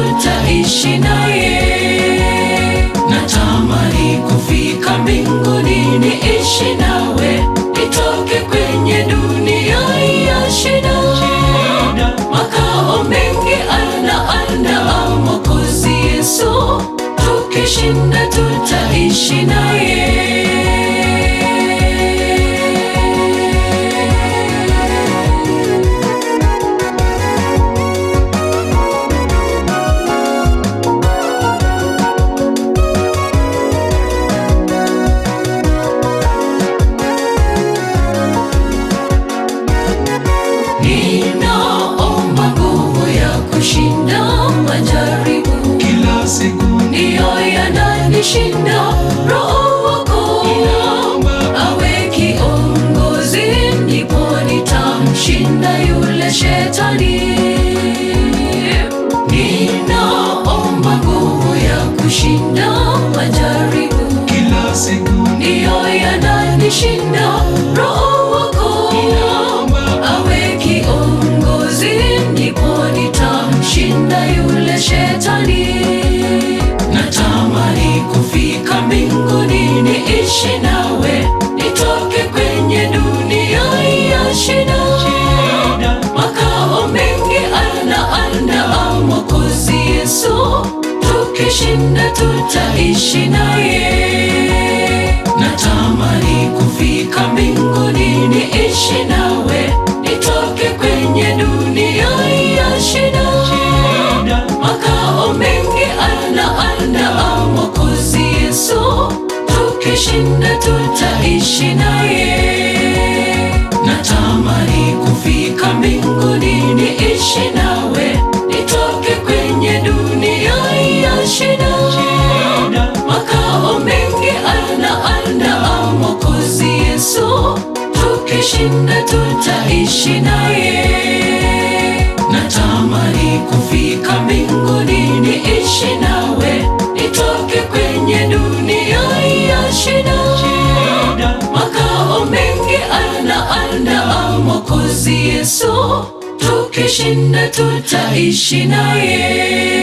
tutaishi naye. Natamani kufika mbinguni niishi nawe, nitoke kwenye dunia ya shida. Makao mengi anaandaa Mwokozi Yesu, tukishinda tutaishi naye. Ninaomba nguvu ya kushinda majaribu kila siku, ndiyo yananishinda. Roho wako awe kiongozi, ndipo nitamshinda yule shetani. Ninaomba nguvu ya kushinda majaribu kila siku, ndiyo yananishinda. Roho wako awe kiongozi, ndipo nitamshinda yule shetani. Natamani kufika mbinguni niishi nawe, nitoke kwenye dunia ya shida. Makao mengi anaandaa Mwokozi Yesu, tukishinda tutaishi naye. Natamani kufika mbinguni niishi nawe, nitoke kwenye dunia ya shida. Makao mengi anaandaa Mwokozi Yesu, tukishinda tutaishi naye. Natamani kufika mbinguni niishi nawe, nitoke kwenye dunia ya shida. Makao mengi anaandaa Mwokozi Yesu, tukishinda tutaishi naye. Natamani kufika mbinguni niishi nawe, nitoke kwenye dunia ya shida. Makao mengi anaandaa Mwokozi Yesu, tukishinda tutaishi naye.